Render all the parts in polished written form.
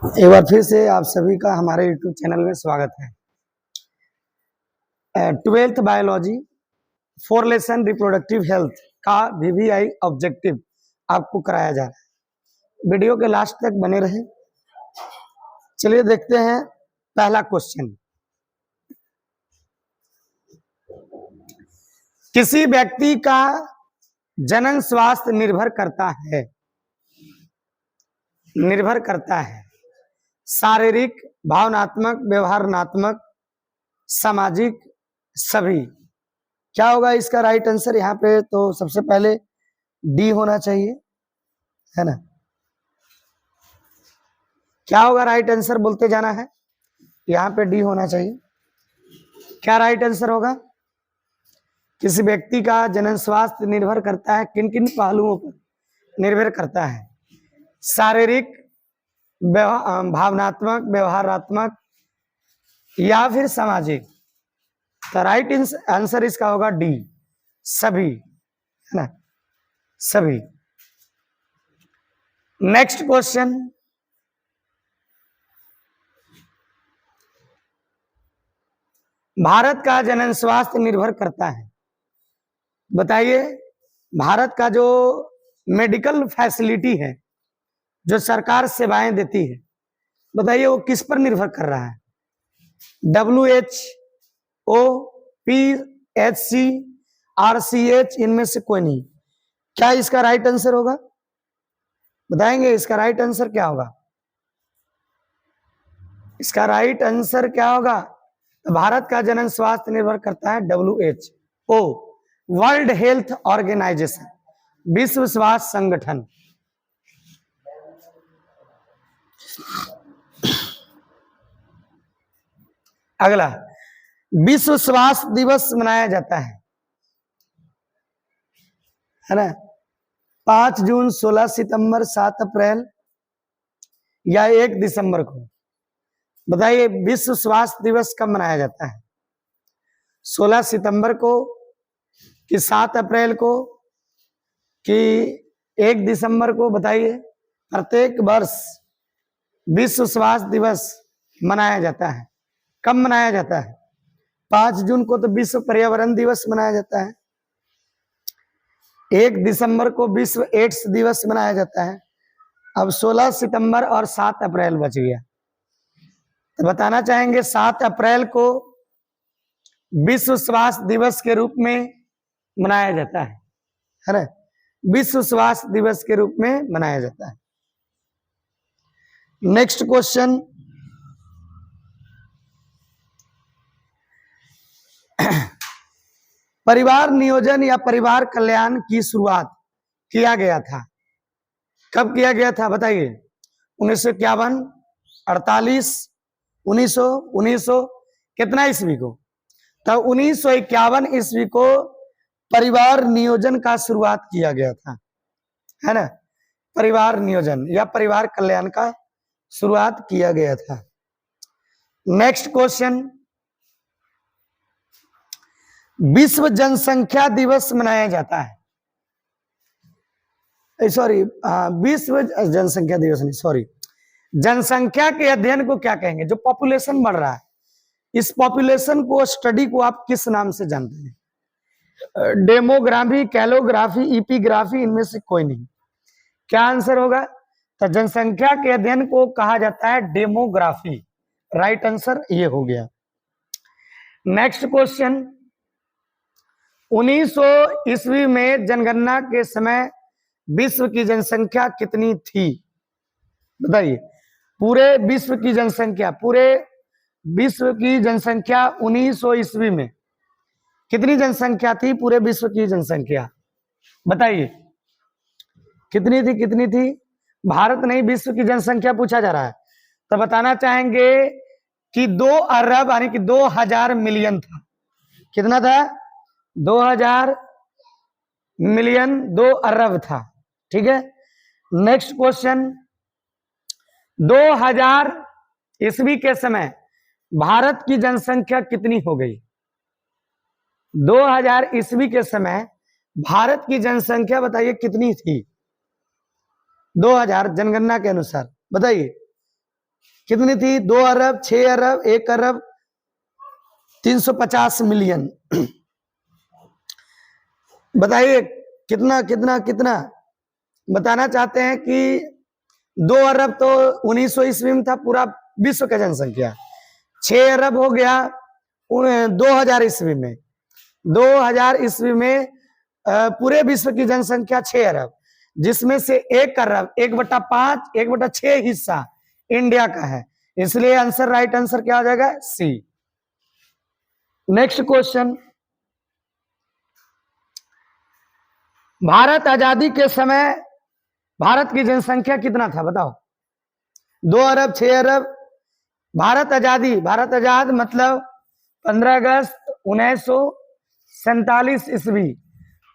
एक बार फिर से आप सभी का हमारे YouTube चैनल में स्वागत है। 12th biology 4 lesson reproductive health का VVI ऑब्जेक्टिव आपको कराया जा रहा है। वीडियो के लास्ट तक बने रहे। चलिए देखते हैं पहला क्वेश्चन। किसी व्यक्ति का जनन स्वास्थ्य निर्भर करता है शारीरिक, भावनात्मक, व्यवहारात्मक, सामाजिक, सभी। क्या होगा इसका राइट आंसर? यहाँ पे तो सबसे पहले डी होना चाहिए, है ना। क्या होगा राइट आंसर? बोलते जाना है। यहाँ पे डी होना चाहिए। क्या राइट आंसर होगा? किसी व्यक्ति का जनन स्वास्थ्य निर्भर करता है किन किन पहलुओं पर निर्भर करता है? शारीरिक, भावनात्मक, व्यवहारात्मक या फिर सामाजिक। तो राइट आंसर इसका होगा डी, सभी, है ना, सभी। Next question. भारत का जनन स्वास्थ्य निर्भर करता है, बताइए। भारत का जो मेडिकल फैसिलिटी है, जो सरकार सेवाएं देती है, बताइए वो किस पर निर्भर कर रहा है? WHO, PHC, RCH, इनमें से कोई नहीं। क्या इसका राइट आंसर होगा? बताएंगे इसका राइट आंसर क्या होगा? इसका राइट आंसर क्या होगा? तो भारत का जनन स्वास्थ्य निर्भर करता है WHO, वर्ल्ड हेल्थ ऑर्गेनाइजेशन, विश्व स्वास्थ्य संगठन। अगला, विश्व स्वास्थ्य दिवस मनाया जाता है ना, 5 जून, 16 सितंबर, 7 अप्रैल या 1 दिसंबर को। बताइए विश्व स्वास्थ्य दिवस कब मनाया जाता है? 16 सितंबर को कि 7 अप्रैल को कि 1 दिसंबर को? बताइए। प्रत्येक वर्ष विश्व स्वास्थ्य दिवस मनाया जाता है। कब मनाया जाता है? 5 जून को तो विश्व पर्यावरण दिवस मनाया जाता है, 1 दिसंबर को विश्व एड्स दिवस मनाया जाता है। अब 16 सितंबर और 7 अप्रैल बच गया। तो बताना चाहेंगे 7 अप्रैल को विश्व स्वास्थ्य दिवस के रूप में मनाया जाता है ना, विश्व स्वास्थ्य दिवस के रूप में मनाया जाता है। Next question. परिवार नियोजन या परिवार कल्याण की शुरुआत किया गया था, कब किया गया था? बताइए। 1951, 48, 1900 कितना ईस्वी को? तो 1951 ईस्वी को परिवार नियोजन का शुरुआत किया गया था, है ना। परिवार नियोजन या परिवार कल्याण का शुरुआत किया गया था। Next question. विश्व जनसंख्या दिवस मनाया जाता है, सॉरी, विश्व जनसंख्या दिवस नहीं, सॉरी, जनसंख्या के अध्ययन को क्या कहेंगे? जो पॉपुलेशन बढ़ रहा है, इस पॉपुलेशन को, स्टडी को आप किस नाम से जानते हैं? डेमोग्राफी, कैलोग्राफी, इपिग्राफी, इनमें से कोई नहीं। क्या आंसर होगा? तो जनसंख्या के अध्ययन को कहा जाता है डेमोग्राफी। राइट आंसर ये हो गया। Next question. 1900 ईस्वी में जनगणना के समय विश्व की जनसंख्या कितनी थी? बताइए। पूरे विश्व की जनसंख्या 1900 ईस्वी में कितनी जनसंख्या थी? पूरे विश्व की जनसंख्या बताइए कितनी थी? भारत नहीं, विश्व की जनसंख्या पूछा जा रहा है। तो बताना चाहेंगे कि 2 अरब यानी कि 2000 मिलियन था। कितना था? 2000 मिलियन, 2 अरब था। ठीक है। Next question. 2000 ईस्वी के समय भारत की जनसंख्या कितनी हो गई? 2000 ईस्वी के समय भारत की जनसंख्या बताइए कितनी थी? 2000 जनगणना के अनुसार बताइए। कितनी थी? 2 अरब, 6 अरब, 1 अरब 350 मिलियन। बताइए कितना कितना कितना बताना चाहते हैं कि 2 अरब तो 1900 ईस्वी में था पूरा विश्व का जनसंख्या। 6 अरब हो गया 2000 ईस्वी में। 2000 ईस्वी में पूरे विश्व की जनसंख्या 6 अरब, जिसमें से 1 अरब 1/5 1/6 हिस्सा इंडिया का है। इसलिए आंसर, राइट आंसर क्या हो जाएगा? सी। नेक्स्ट क्वेश्चन, भारत आजादी के समय भारत की जनसंख्या कितना था? बताओ। 2 अरब, 6 अरब। भारत आजाद मतलब 15 अगस्त 1947 ईस्वी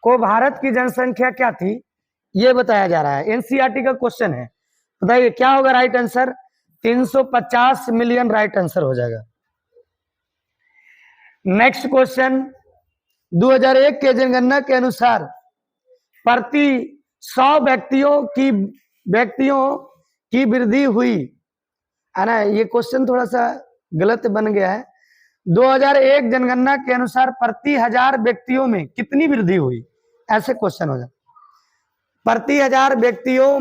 को भारत की जनसंख्या क्या थी, ये बताया जा रहा है। एनसीईआरटी का क्वेश्चन है। बताइए क्या होगा right answer? 350 million right answer हो जाएगा। नेक्स्ट क्वेश्चन, 2001 के जनगणना के अनुसार प्रति 100 व्यक्तियों की वृद्धि हुई है ना। ये क्वेश्चन थोड़ा सा गलत बन गया है। 2001 जनगणना के अनुसार प्रति 1000 व्यक्तियों में कितनी वृद्धि हुई, ऐसे क्वेश्चन हो जाए। प्रति 1000 व्यक्तियों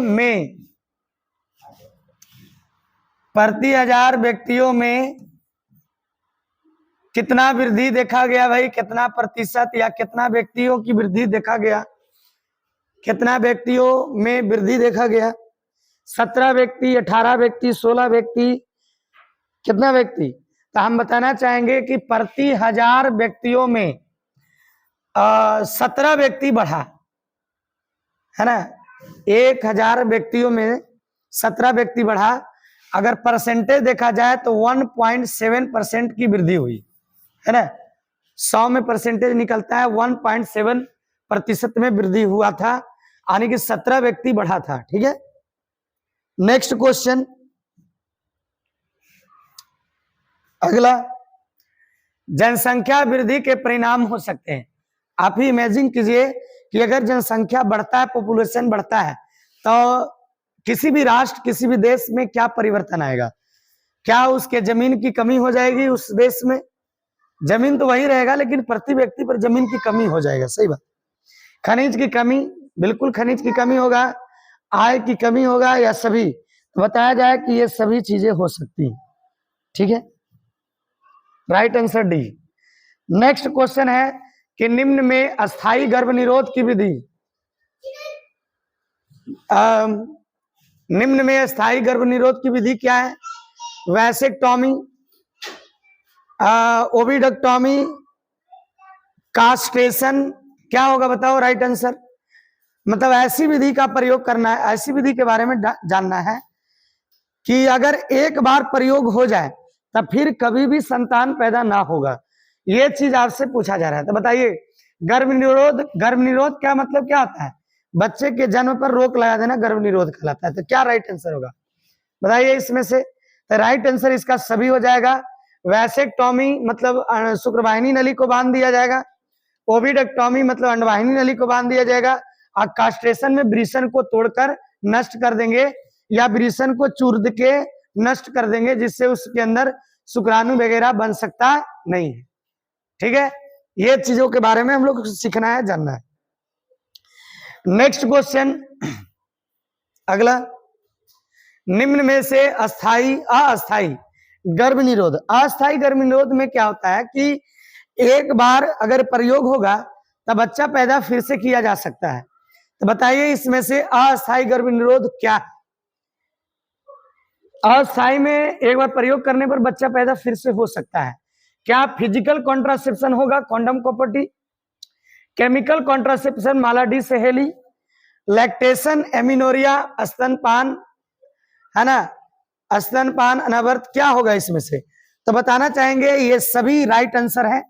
में कितना वृद्धि देखा गया भाई? कितना प्रतिशत या कितना व्यक्तियों की वृद्धि देखा गया? कितना व्यक्तियों में वृद्धि देखा गया? 17 व्यक्ति, 18 व्यक्ति, 16 व्यक्ति, कितना व्यक्ति? तो हम बताना चाहेंगे कि प्रति 1000 व्यक्तियों में 17 व्यक्ति बढ़ा है ना। 1000 व्यक्तियों में 17 व्यक्ति बढ़ा। अगर परसेंटेज देखा जाए तो 1.7% की वृद्धि हुई है ना। 100 में परसेंटेज निकलता है, 1.7% में वृद्धि हुआ था, यानी कि 17 व्यक्ति बढ़ा था। ठीक है। नेक्स्ट क्वेश्चन, अगला, जनसंख्या वृद्धि के परिणाम हो सकते हैं। आप ही इमेजिन कीजिए कि अगर जनसंख्या बढ़ता है, पॉपुलेशन बढ़ता है, तो किसी भी राष्ट्र, किसी भी देश में क्या परिवर्तन आएगा? क्या उसके जमीन की कमी हो जाएगी? उस देश में जमीन तो वही रहेगा, लेकिन प्रति व्यक्ति पर जमीन की कमी हो जाएगा। सही बात। खनिज की कमी, बिल्कुल खनिज की कमी होगा, आय की कमी होगा, या सभी? तो बताया जाए कि ये सभी चीजें हो सकती हैं। ठीक है, right answer D. Next question है कि निम्न में अस्थायी गर्भनिरोध की विधि, निम्न में अस्थायी गर्भनिरोध की विधि क्या है? वैसेक्टॉमी, ओविडक्टॉमी, कास्ट्रेशन, क्या होगा बताओ राइट आंसर? मतलब ऐसी विधि का प्रयोग करना है, ऐसी विधि के बारे में जानना है कि अगर एक बार प्रयोग हो जाए तब फिर कभी भी संतान पैदा ना होगा। ये चीज आपसे पूछा जा रहा है। तो बताइए, गर्भनिरोध क्या मतलब क्या होता है? बच्चे के जन्म पर रोक लगा देना गर्भनिरोध कहलाता है। तो क्या राइट आंसर होगा बताइए इसमें से? तो राइट आंसर इसका सभी हो जाएगा। वैसेक्टॉमी मतलब शुक्रवाहिनी नली को बांध दिया जाएगा। ओविडक्टॉमी मतलब अंडवाहिनी नली को बांध दिया जाएगा। और कास्ट्रेशन में वृषण को तोड़कर नष्ट कर देंगे, या वृषण को चूर के नष्ट कर देंगे, जिससे उसके अंदर शुक्राणु वगैरह बन सकता नहीं है। ठीक है, ये चीजों के बारे में हम लोग सीखना है, जानना है। नेक्स्ट क्वेश्चन, अगला, निम्न में से अस्थाई गर्भनिरोध, अस्थाई गर्भनिरोध में क्या होता है कि एक बार अगर प्रयोग होगा तब बच्चा पैदा फिर से किया जा सकता है। तो बताइए इसमें से अस्थाई गर्भनिरोध क्या है? अस्थाई में एक बार प्रयोग करने पर बच्चा पैदा फिर से हो सकता है। क्या फिजिकल कॉन्ट्रासेप्शन होगा, कॉन्डम कॉपर्टी, केमिकल कॉन्ट्रासेप्शन, माला डी सहेली, लैक्टेशन, एमिनोरिया, स्तनपान, है ना, स्तनपान, अनावर्त, क्या होगा इसमें से? तो बताना चाहेंगे ये सभी राइट आंसर है।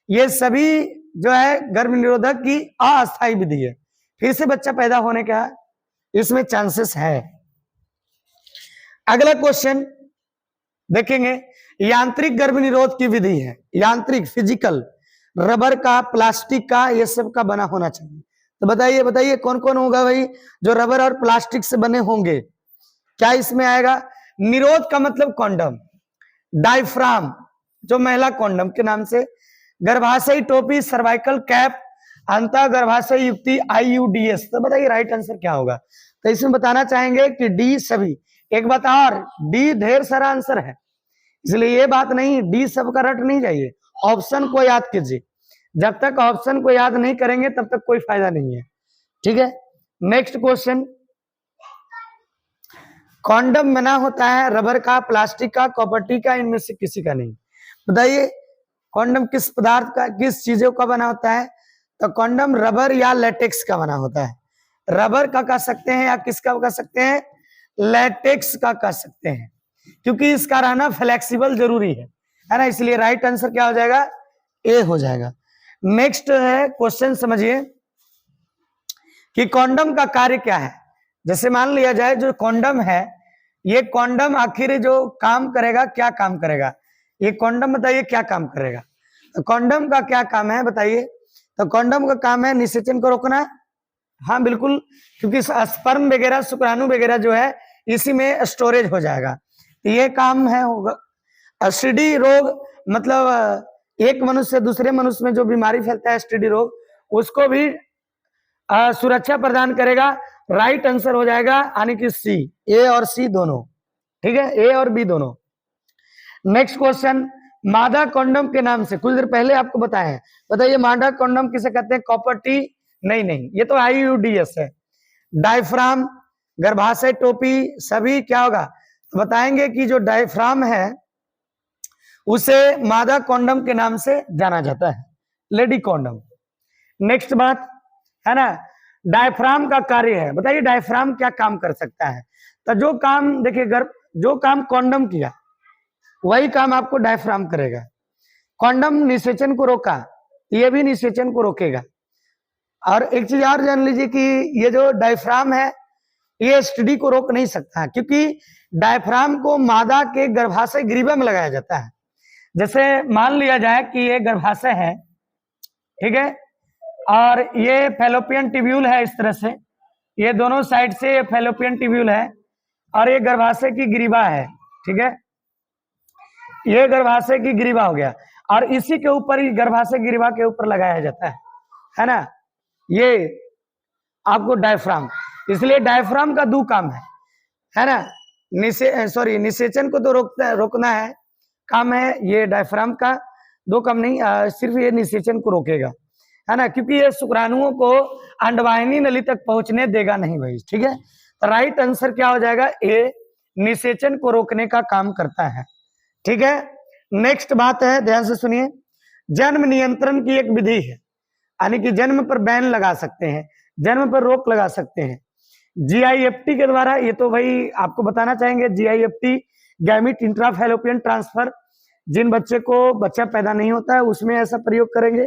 ये सभी जो है गर्भनिरोधक की अस्थायी विधि है, फिर से बच्चा पैदा होने का इसमें चांसेस है। अगला क्वेश्चन देखेंगे, यांत्रिक गर्भनिरोध की विधि है। यांत्रिक, फिजिकल, रबर का, प्लास्टिक का, ये सब का बना होना चाहिए। तो बताइए कौन कौन होगा भाई जो रबर और प्लास्टिक से बने होंगे? क्या इसमें आएगा? निरोध का मतलब कॉन्डम, डायफ्राम जो महिला कॉन्डम के नाम से, गर्भाशय टोपी, सर्वाइकल कैप, अंतः गर्भाशय युक्ति IUDS। तो बताइए राइट आंसर क्या होगा? तो इसमें बताना चाहेंगे कि डी सभी। एक बात और, डी ढेर सारा आंसर है, इसलिए ये बात नहीं डी सबका रट नहीं जाइए, ऑप्शन को याद कीजिए। जब तक ऑप्शन को याद नहीं करेंगे तब तक कोई फायदा नहीं है, ठीक है। नेक्स्ट क्वेश्चन, कॉन्डम बना होता है रबर का, प्लास्टिक का, कॉपर का, इनमें से किसी का नहीं। बताइए कॉन्डम किस पदार्थ का, किस चीजों का बना होता है? तो कॉन्डम रबर या लेटेक्स का बना होता है। रबर का कह सकते हैं या किसका कह सकते हैं? लेटेक्स का कह सकते हैं, क्योंकि इसका रहना फ्लेक्सिबल जरूरी है ना, इसलिए राइट आंसर क्या हो जाएगा? ए हो जाएगा। नेक्स्ट है क्वेश्चन, समझिए कि कॉन्डम का कार्य क्या है। जैसे मान लिया जाए जो कॉन्डम है, ये कॉन्डम आखिर जो काम करेगा, क्या काम करेगा ये कॉन्डम? बताइए क्या काम करेगा? तो कॉन्डम का क्या काम है बताइए? तो कॉन्डम का काम है निषेचन को रोकना। हाँ बिल्कुल, क्योंकि स्पर्म वगैरह, शुक्राणु वगैरह जो है इसी में स्टोरेज हो जाएगा, तो ये काम है होगा। एसटीडी रोग मतलब एक मनुष्य से दूसरे मनुष्य में जो बीमारी फैलता है एसटीडी रोग, उसको भी सुरक्षा प्रदान करेगा। राइट आंसर हो जाएगा यानी कि सी, ए और सी दोनों, ठीक है, ए और बी दोनों। नेक्स्ट क्वेश्चन, मादा कॉन्डम के नाम से कुछ देर पहले आपको बताया है, बताइए मादा कॉन्डम किसे कहते हैं? Copper T? नहीं, ये तो IUDS है। डायफ्राम, गर्भाशय टोपी, सभी क्या होगा? तो बताएंगे कि जो डायफ्राम है उसे मादा कॉन्डम के नाम से जाना जाता है, लेडी कॉन्डम। नेक्स्ट बात है ना, डायफ्राम का कार्य है। बताइए डायफ्राम क्या काम कर सकता है? तो जो काम देखिए जो काम कॉन्डम किया वही काम आपको डायफ्राम करेगा। कॉन्डम निषेचन को रोका, ये भी निषेचन को रोकेगा। और एक चीज और जान लीजिए कि ये जो डायफ्राम है ये एसटीडी को रोक नहीं सकता, क्योंकि डायफ्राम को मादा के गर्भाशय ग्रीवा में लगाया जाता है। जैसे मान लिया जाए कि ये गर्भाशय है, ठीक है, और ये फैलोपियन ट्यूब्यूल है, इस तरह से ये दोनों साइड से ये फैलोपियन ट्यूब्यूल है और ये गर्भाशय की ग्रीवा है, ठीक है, ये गर्भाशय की ग्रीवा हो गया और इसी के ऊपर ही गर्भाशय ग्रीवा के ऊपर लगाया जाता है ना, ये आपको डायफ्राम। इसलिए डायफ्राम का दो काम है ना, निषेचन को तो रोकना है, काम है ये डायफ्राम का, दो काम नहीं, सिर्फ ये निषेचन को रोकेगा, है ना, क्योंकि ये शुक्राणुओं को अंडवाहिनी नली तक पहुंचने देगा नहीं भाई, ठीक है। तो राइट आंसर क्या हो जाएगा? ए, निषेचन को रोकने का काम करता है, ठीक है। नेक्स्ट बात है, ध्यान से सुनिए, जन्म नियंत्रण की एक विधि है, यानी कि जन्म पर बैन लगा सकते हैं, जन्म पर रोक लगा सकते हैं GIFT के द्वारा। ये तो भाई आपको बताना चाहेंगे, GIFT गैमिट इंट्राफैलोपियन ट्रांसफर, जिन बच्चे को बच्चा पैदा नहीं होता है उसमें ऐसा प्रयोग करेंगे,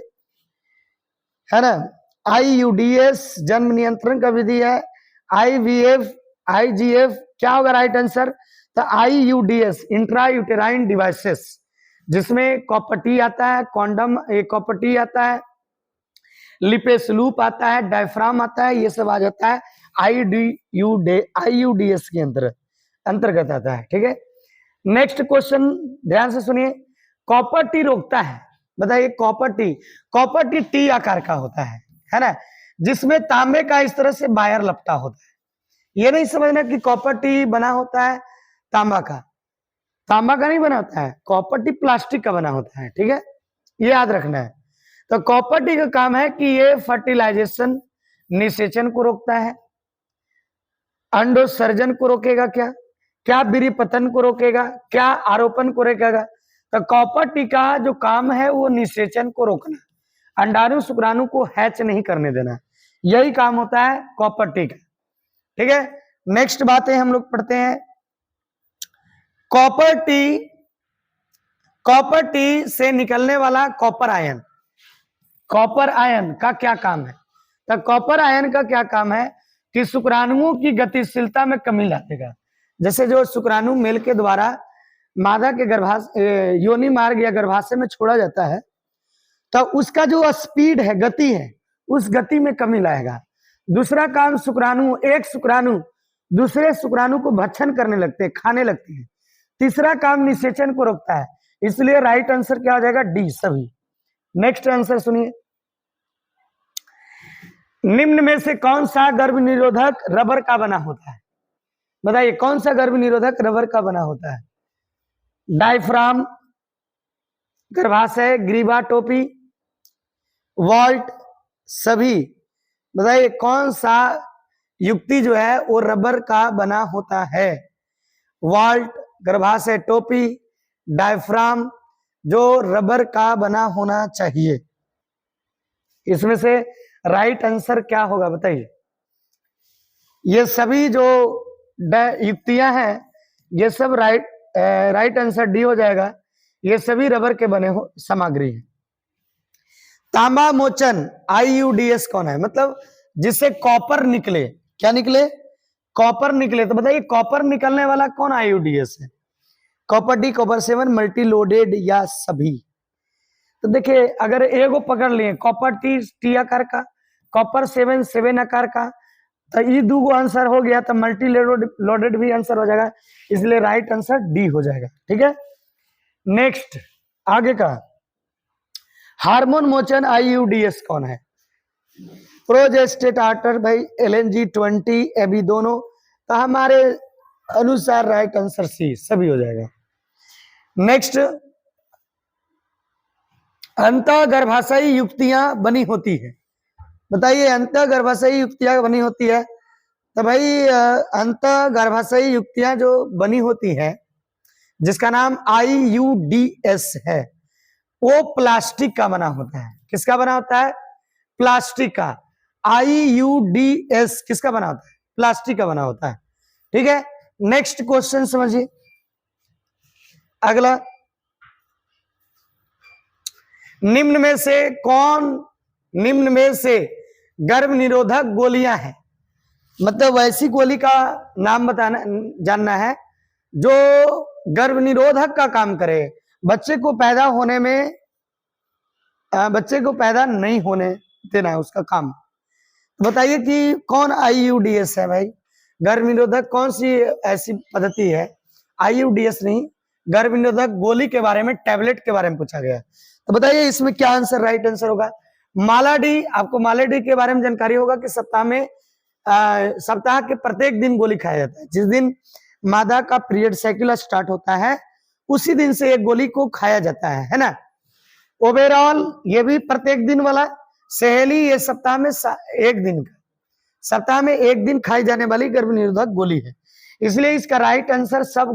है ना। IUDS जन्म नियंत्रण का विधि है, IVF IGF क्या होगा राइट आंसर? तो IUDS इंट्रा यूटेराइन डिवाइसेस, जिसमें कॉपर टी आता है, कॉन्डम कॉपर टी आता है, लिपेस लूप आता है, डायफ्राम आता है, ये सब आ जाता है IUDS के अंतर्गत आता है, ठीक है। नेक्स्ट क्वेश्चन ध्यान से सुनिए, कॉपर टी रोकता है, बताइए कॉपर टी टी आकार का होता है ना, जिसमें तांबे का इस तरह से वायर लपटा होता है। ये नहीं समझना कि कॉपर टी बना होता है तांबा का नहीं बना होता है, कॉपर टी प्लास्टिक का बना होता है, ठीक है, ये याद रखना है। तो कॉपर टी का काम है कि ये फर्टिलाइजेशन, निषेचन को रोकता है, अंडोसर्जन को रोकेगा, क्या विरिपतन को रोकेगा, क्या आरोपण को रोकेगा। तो कॉपर टी का जो काम है वो निषेचन को रोकना, अंडाणु शुक्राणु को हैच नहीं करने देना, यही काम होता है कॉपर टी का, ठीक है। नेक्स्ट बातें हम लोग पढ़ते हैं, कॉपर टी से निकलने वाला कॉपर आयन का क्या काम है? तो कॉपर आयन का क्या काम है कि शुक्राणुओं की गतिशीलता में कमी ला देगा। जैसे जो शुक्राणु मेल के द्वारा मादा के योनि मार्ग या गर्भाशय में छोड़ा जाता है, तो उसका जो स्पीड है, गति है, उस गति में कमी लाएगा। दूसरा काम, एक शुक्राणु दूसरे शुक्राणु को भक्षण करने लगते हैं, खाने लगते हैं। तीसरा काम निषेचन को रोकता है, इसलिए राइट आंसर क्या हो जाएगा, डी सभी। नेक्स्ट आंसर सुनिए, निम्न में से कौन सा गर्भ निरोधक रबर का बना होता है? बताइए कौन सा गर्भ निरोधक रबर का बना होता है? डायफ्राम, गर्भाशय, ग्रीवा, टोपी, वॉल्ट, सभी। बताइए कौन सा युक्ति जो है वो रबर का बना होता है? वॉल्ट, गर्भाशय, टोपी, डायफ्राम, जो रबर का बना होना चाहिए। इसमें से राइट आंसर क्या होगा बताइए? ये सभी जो युक्तियां हैं ये सब राइट आंसर डी हो जाएगा। ये सभी रबर के बने हो सामग्री है। तांबा मोचन IUDS कौन है? मतलब जिससे कॉपर निकले, क्या निकले? कॉपर निकले। तो बताइए कॉपर निकलने वाला कौन IUDS है? Copper D, copper 7, multi loaded या सभी? तो देखिए अगर एगो पकड़ लिए कॉपर टी आकार का, कॉपर 7 आकार का, तो ये दो आंसर हो गया, तो मल्टी लोडेड भी आंसर हो जाएगा, इसलिए राइट आंसर डी हो जाएगा। ठीक है, नेक्स्ट आगे का हार्मोन मोचन IUDS कौन है? प्रोजेस्टेटाटर भाई, LNG20, एबी दोनों। तो हमारे अनुसार राइट आंसर सी सभी हो जाएगा। नेक्स्ट, अंतःगर्भाशयी युक्तियां बनी होती है। बताइए अंतःगर्भाशयी युक्तियां बनी होती है। तो भाई अंतःगर्भाशयी युक्तियां जो बनी होती है जिसका नाम IUDS है, वो प्लास्टिक का बना होता है। किसका बना होता है? प्लास्टिक का। IUDS किसका बना होता है? प्लास्टिक का बना होता है। ठीक है, नेक्स्ट क्वेश्चन समझिए। अगला, निम्न में से गर्भ निरोधक गोलियां हैं। मतलब वैसी गोली का नाम बताना जानना है जो गर्भ निरोधक का काम करे, बच्चे को पैदा नहीं होने देना है उसका काम। बताइए कि कौन IUDS है भाई? गर्भ निरोधक कौन सी ऐसी पद्धति है? IUDS नहीं, गर्भ निरोधक गोली के बारे में, टैबलेट के बारे में पूछा गया। तो बताइए इसमें क्या आंसर राइट आंसर होगा? मालाडी। आपको मालाडी के बारे में जानकारी होगा कि सप्ताह के प्रत्येक दिन गोली खाया जाता है। जिस दिन मादा का पीरियड साइकिल स्टार्ट होता है उसी दिन से एक गोली को खाया जाता है ना। ओवरऑल ये भी प्रत्येक दिन वाला। सहेली ये सप्ताह में एक दिन खाई जाने वाली गर्भ निरोधक गोली है, इसलिए इसका राइट आंसर सब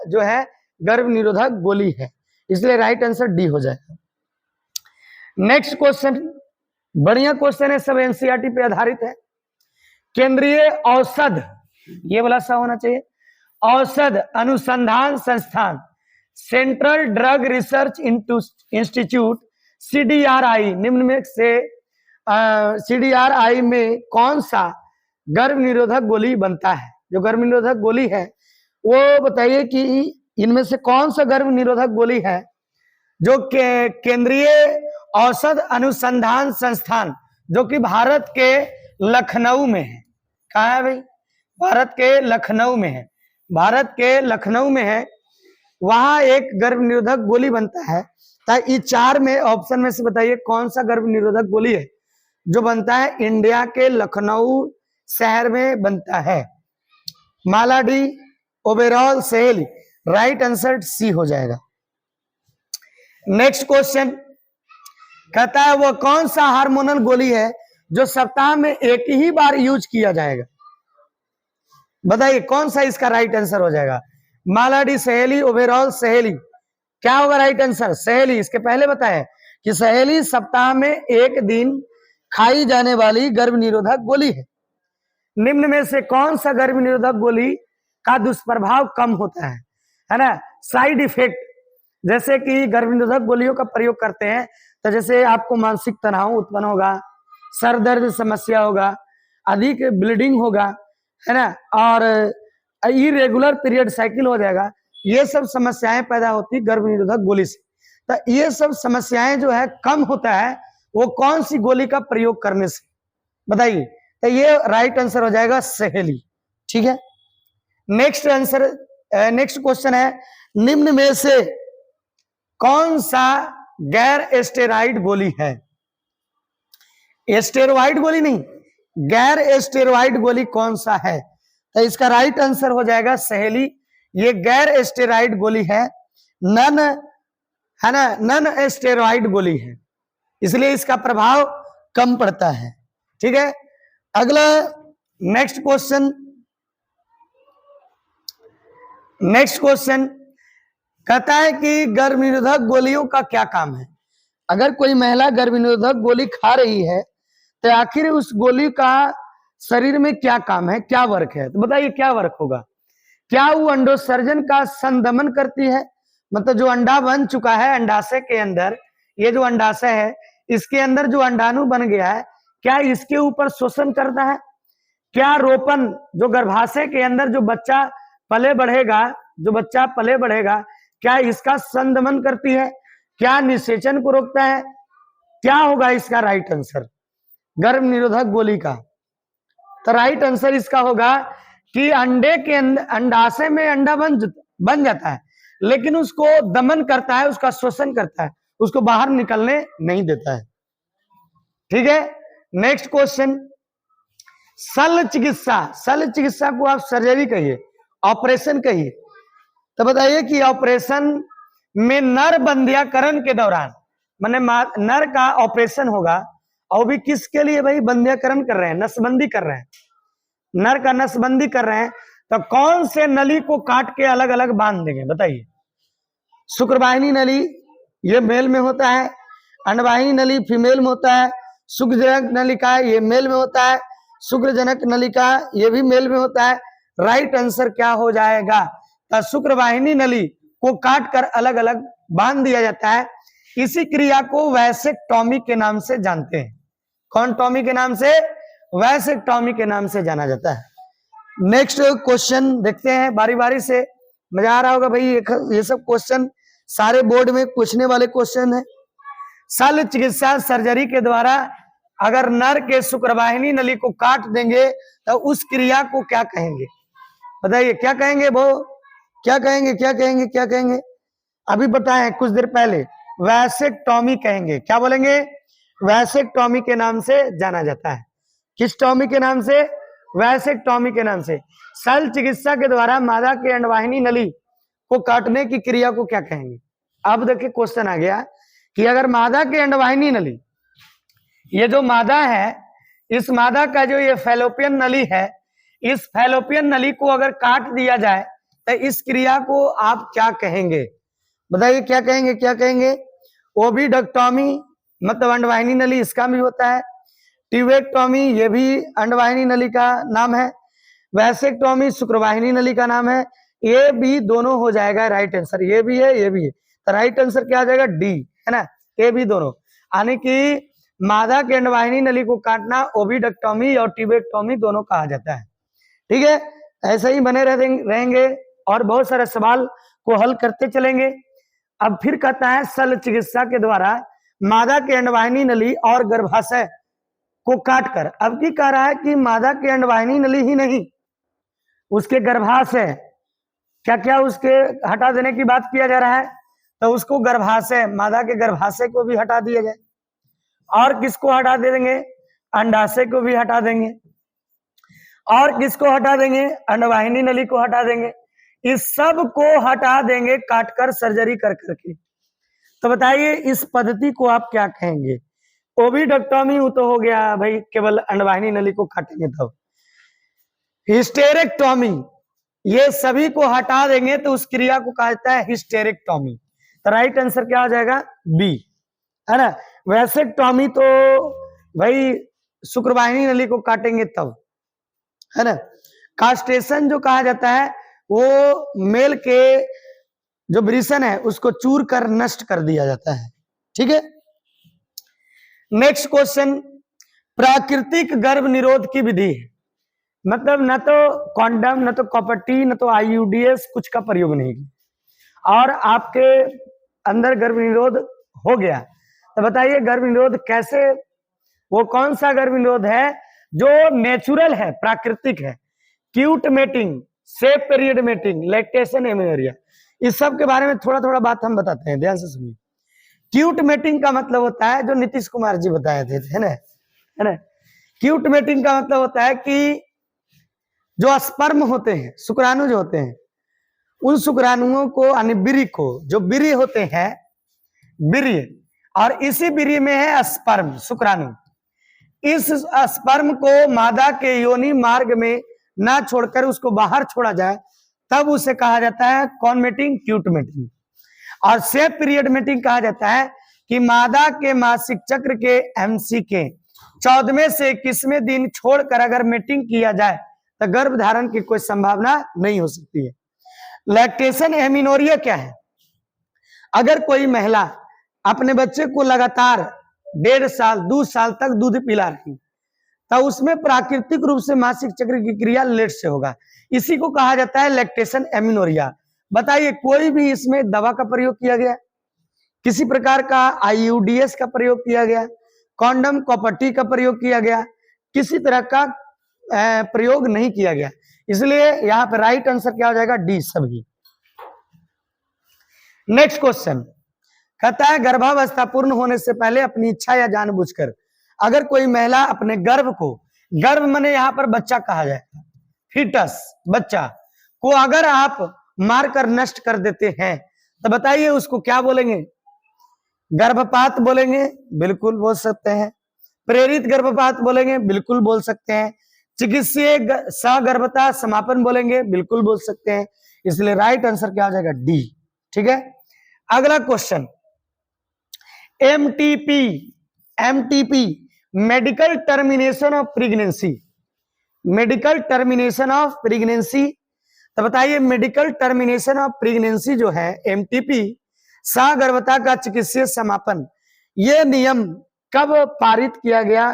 जो है गर्भ निरोधक गोली है, इसलिए राइट आंसर डी हो जाएगा। नेक्स्ट क्वेश्चन, बढ़िया क्वेश्चन है, सब NCERT पे आधारित है। केंद्रीय औषध, ये वाला सा होना चाहिए, औषध अनुसंधान संस्थान, central drug research institute CDRI, निम्न में से CDRI में कौन सा गर्भ निरोधक गोली बनता है? जो गर्भ निरोधक गोली है वो बताइए कि इनमें से कौन सा गर्भ निरोधक गोली है जो केंद्रीय औषध अनुसंधान संस्थान, जो कि भारत के लखनऊ में है। कहाँ है भाई? भारत के लखनऊ में है। भारत के लखनऊ में है, वहां एक गर्भ निरोधक गोली बनता है। तो ये 4 में ऑप्शन में से बताइए कौन सा गर्भ निरोधक गोली है जो बनता है इंडिया के लखनऊ शहर में बनता है? मालाडी, ओबेरॉल, सहेली। राइट आंसर सी हो जाएगा। नेक्स्ट क्वेश्चन कहता है वो कौन सा हार्मोनल गोली है जो सप्ताह में एक ही बार यूज किया जाएगा? बताइए कौन सा इसका राइट आंसर हो जाएगा? मालाडी, सहेली, ओवरऑल, सहेली। क्या होगा राइट आंसर? सहेली। इसके पहले बताएं कि सहेली सप्ताह में एक दिन खाई जाने वाली गर्भ निरोधक गोली है। निम्न में से कौन सा गर्भ निरोधक गोली का दुष्प्रभाव कम होता है ना? साइड इफेक्ट, जैसे कि गर्भ निरोधक गोलियों का प्रयोग करते हैं तो जैसे आपको मानसिक तनाव उत्पन्न होगा, सर दर्द समस्या होगा, अधिक ब्लीडिंग होगा, है ना, और इरेगुलर पीरियड साइकिल हो जाएगा। ये सब समस्याएं पैदा होती गर्भ निरोधक गोली से। तो ये सब समस्याएं जो है कम होता है वो कौन सी गोली का प्रयोग करने से? बताइए। तो ये राइट आंसर हो जाएगा सहेली। ठीक है, नेक्स्ट आंसर, नेक्स्ट क्वेश्चन है, निम्न में से कौन सा गैर एस्टेरॉइड गोली है? एस्टेरॉइड गोली नहीं, गैर एस्टेरॉइड गोली कौन सा है? तो इसका राइट आंसर हो जाएगा सहेली, ये गैर एस्टेरॉइड गोली है, नन, है ना, नन एस्टेरॉइड गोली है, इसलिए इसका प्रभाव कम पड़ता है। ठीक है, अगला नेक्स्ट क्वेश्चन, नेक्स्ट क्वेश्चन कहता है कि गर्भनिरोधक गोलियों का क्या काम है? अगर कोई महिला गर्भनिरोधक गोली खा रही है तो आखिर उस गोली का शरीर में क्या काम है, क्या वर्क है? तो बताइए क्या वर्क होगा? क्या वो अंडोत्सर्जन का संदमन करती है, मतलब जो अंडा बन चुका है अंडाशय के अंदर, ये जो अंडाशय है इसके अंदर जो अंडाणु बन गया है, क्या इसके ऊपर शोषण करता है? क्या रोपण, जो गर्भाशय के अंदर जो बच्चा पले बढ़ेगा, जो बच्चा पले बढ़ेगा, क्या इसका संदमन करती है? क्या निषेचन को रोकता है? क्या होगा इसका राइट आंसर गर्भ निरोधक गोली का? तो राइट आंसर इसका होगा कि अंडे के अंडाशय में अंडा बन जाता है, लेकिन उसको दमन करता है, उसका शोषण करता है, उसको बाहर निकलने नहीं देता है। ठीक है, नेक्स्ट क्वेश्चन, शल्य चिकित्सा, शल्य चिकित्सा को आप सर्जरी कहिए, ऑपरेशन कहिए, तो बताइए कि ऑपरेशन में नर बंध्याकरण के दौरान, माने नर का ऑपरेशन होगा, और भी किसके लिए भाई? बंध्याकरण कर रहे हैं, नसबंदी कर रहे हैं, नर का नसबंदी कर रहे हैं, तो कौन से नली को काट के अलग अलग बांध देंगे? बताइए। शुक्रवाहिनी नली ये मेल में होता है, अंडवाहिनी नली फीमेल में होता है, शुक्रजनक नलिका ये मेल में होता है, शुक्रजनक नलिका ये भी मेल में होता है। राइट आंसर क्या हो जाएगा? तो शुक्रवाहिनी नली को काट कर अलग अलग बांध दिया जाता है। इसी क्रिया को वैसेक्टॉमी के नाम से जानते हैं। कौन टॉमी के नाम से? वैसेक्टॉमी के नाम से जाना जाता है। नेक्स्ट क्वेश्चन देखते हैं बारी बारी से, मजा आ रहा होगा भाई, ये सब क्वेश्चन सारे बोर्ड में पूछने वाले क्वेश्चन है। शल्य चिकित्सा सर्जरी के द्वारा अगर नर के शुक्रवाहिनी नली को काट देंगे तो उस क्रिया को क्या कहेंगे? बताइए क्या कहेंगे? वो क्या कहेंगे, क्या कहेंगे, क्या कहेंगे? अभी बताएं कुछ देर पहले, वैसेक्टॉमी कहेंगे। क्या बोलेंगे? वैसेक्टॉमी के नाम से जाना जाता है। किस टॉमी के नाम से? वैसेक्टॉमी के नाम से। शल्य चिकित्सा के द्वारा मादा के अंडवाहिनी नली को काटने की क्रिया को क्या कहेंगे? अब देखिए क्वेश्चन आ गया कि अगर मादा के अंडवाहिनी नली, ये जो मादा है, इस मादा का जो ये फैलोपियन नली है, इस फैलोपियन नली को अगर काट दिया जाए तो इस क्रिया को आप क्या कहेंगे? बताइए क्या कहेंगे, क्या कहेंगे? ओविडक्टॉमी मतलब अंडवाहिनी नली, इसका भी होता है। ट्यूबेक्टॉमी ये भी अंडवाहिनी नली का नाम है। वैसेक्टॉमी शुक्रवाहिनी नली का नाम है। ये भी दोनों हो जाएगा राइट आंसर, ये भी है, ये भी है। तो राइट आंसर क्या आ जाएगा? डी, है ना, ये भी दोनों। यानी कि मादा के अंडवाहिनी नली को काटना ओविडक्टॉमी और ट्यूबेक्टॉमी दोनों कहा जाता है। ठीक है, ऐसे ही बने रहेंगे और बहुत सारे सवाल को हल करते चलेंगे। अब फिर कहता है शल्य चिकित्सा के द्वारा मादा के अंडवाहिनी नली और गर्भाशय को काटकर, अब की कह रहा है कि मादा के अंडवाहिनी नली ही नहीं, उसके गर्भाशय, क्या क्या उसके हटा देने की बात किया जा रहा है, तो उसको गर्भाशय, मादा के गर्भाशय को भी हटा दिया जाए। और किसको हटा देंगे? अंडाशय को भी हटा देंगे। और किसको हटा देंगे? अंडवाहिनी नली को हटा देंगे। इस सब को हटा देंगे काटकर, सर्जरी कर करके। तो बताइए इस पद्धति को आप क्या कहेंगे? ओविडक्टॉमी तो हो गया भाई, केवल अंडवाहिनी नली को काटेंगे तब। हिस्टेरेक्टॉमी, ये सभी को हटा देंगे तो उस क्रिया को कहा जाता है हिस्टेरेक्टॉमी। तो राइट आंसर क्या हो जाएगा? बी, है ना। वैसेक्टॉमी तो भाई शुक्रवाहिनी नली को काटेंगे तब, है ना। कास्ट्रेशन जो कहा जाता है वो मेल के जो वृषण है उसको चूर कर नष्ट कर दिया जाता है। ठीक है, नेक्स्ट क्वेश्चन, प्राकृतिक गर्भ निरोध की विधि है, मतलब न तो कॉन्डम, न तो कॉपर्टी, न तो आईयूडीएस, कुछ का प्रयोग नहीं किया और आपके अंदर गर्भ निरोध हो गया। तो बताइए गर्भ निरोध कैसे, वो कौन सा गर्भ निरोध है जो नेचुरल है, प्राकृतिक है? क्यूट मेटिंग, सेफ पीरियड मीटिंग, लैक्टेशन एमेनोरिया, इस सब के बारे में थोड़ा थोड़ा बात हम बताते हैं, ध्यान से सुनिए। क्यूट मेटिंग का मतलब होता है जो नीतीश कुमार जी बताए थे, है ना। क्यूट मेटिंग का मतलब होता है कि जो स्पर्म होते हैं, शुक्राणु जो होते हैं, उन शुक्राणुओं को यानी बीरी को, जो बीरी होते हैं बीरी, और इसी बीरी में है स्पर्म शुक्राणु, इस स्पर्म को मादा के योनि मार्ग में ना छोड़कर उसको बाहर छोड़ा जाए, तब उसे कहा जाता है कौन मेटिंग, क्यूट मेटिंग। और सेफ पीरियड मीटिंग कहा जाता है कि मादा के मासिक चक्र के एमसी के 14वें से 21वें दिन छोड़कर अगर मीटिंग किया जाए तो गर्भ धारण की कोई संभावना नहीं हो सकती है। लैक्टेशन एमिनोरिया क्या है? अगर कोई महिला अपने बच्चे को लगातार 1.5 साल 2 साल तक दूध पिला रही, तो उसमें प्राकृतिक रूप से मासिक चक्र की क्रिया लेट से होगा, इसी को कहा जाता है लैक्टेशन एमिनोरिया। बताइए, कोई भी इसमें दवा का प्रयोग किया गया, किसी प्रकार का आईयूडीएस का प्रयोग किया गया, कॉन्डम कॉपर्टी का प्रयोग किया गया, किसी तरह का प्रयोग नहीं किया गया, इसलिए यहाँ पे राइट आंसर क्या हो जाएगा, डी सभी। नेक्स्ट क्वेश्चन कहता है गर्भावस्था पूर्ण होने से पहले अपनी इच्छा या जानबूझकर अगर कोई महिला अपने गर्भ को, गर्भ माने यहाँ पर बच्चा कहा जाएगा, फीटस बच्चा को अगर आप मारकर नष्ट कर देते हैं तो बताइए उसको क्या बोलेंगे? गर्भपात बोलेंगे, बिल्कुल बोल सकते हैं। प्रेरित गर्भपात बोलेंगे, बिल्कुल बोल सकते हैं। चिकित्सीय सगर्भता समापन बोलेंगे, बिल्कुल बोल सकते हैं। इसलिए राइट आंसर क्या हो जाएगा, डी। ठीक है, अगला question, MTP, MTP medical termination of pregnancy, medical termination of pregnancy. तो बताइए मेडिकल टर्मिनेशन ऑफ प्रेगनेंसी जो है एमटीपी, सगर्भता का चिकित्सीय समापन, यह नियम कब पारित किया गया,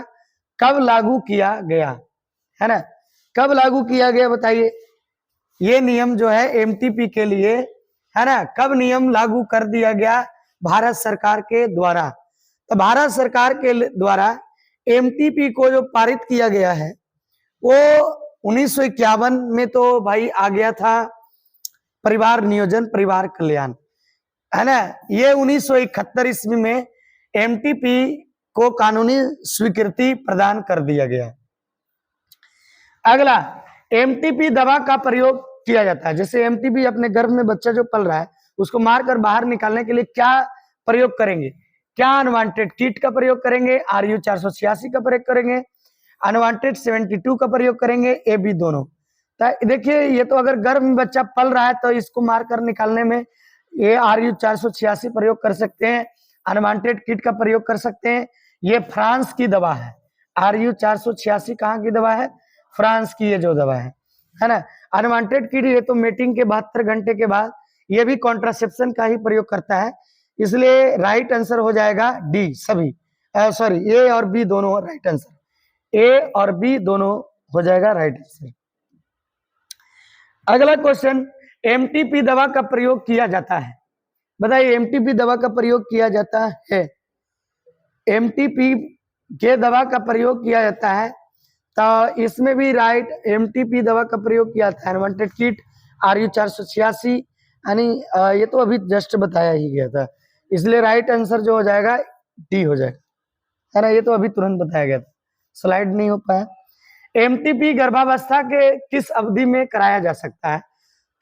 कब लागू किया गया, है ना, कब लागू किया गया बताइए? ये नियम जो है एमटीपी के लिए, है ना, कब नियम लागू कर दिया गया? भारत सरकार के द्वारा। तो भारत सरकार के द्वारा एमटीपी को जो पारित किया गया है वो 1951 में तो भाई आ गया था परिवार नियोजन परिवार कल्याण, है ना। ये 1971 ईस्वी में एमटीपी को कानूनी स्वीकृति प्रदान कर दिया गया। अगला, एमटीपी दवा का प्रयोग किया जाता है, जैसे एमटीपी अपने गर्भ में बच्चा जो पल रहा है उसको मारकर बाहर निकालने के लिए क्या प्रयोग करेंगे? क्या अनवांटेड किट का प्रयोग करेंगे, आरयू 486 का प्रयोग करेंगे, अनवांटेड 72 का प्रयोग करेंगे, ए बी दोनों। तो देखिए ये तो अगर गर्भ में बच्चा पल रहा है तो इसको मारकर निकालने में ये आरयू 486 प्रयोग कर सकते हैं, अनवांटेड किट का प्रयोग कर सकते हैं। ये फ्रांस की दवा है, आरयू 486 कहाँ की दवा है? फ्रांस की ये जो दवा है ना। अनवांटेड किट ये तो मीटिंग के 72 घंटे के बाद ये भी कॉन्ट्रासेप्शन का ही प्रयोग करता है, इसलिए राइट आंसर हो जाएगा डी सभी, सॉरी ए और बी दोनों राइट आंसर, ए और बी दोनों हो जाएगा राइट आंसर। अगला क्वेश्चन, एमटीपी दवा का प्रयोग किया जाता है, बताइए एमटीपी दवा का प्रयोग किया जाता है, एमटीपी के दवा का प्रयोग किया जाता है, तो इसमें भी राइट एमटीपी दवा का प्रयोग किया था, अनवांटेड किट आरयू 486, यानी ये तो अभी जस्ट बताया ही गया था, इसलिए राइट आंसर जो हो जाएगा डी हो जाएगा, है ना, ये तो अभी तुरंत बताया गया था, स्लाइड नहीं हो पाया। एमटीपी गर्भावस्था के किस अवधि में कराया जा सकता है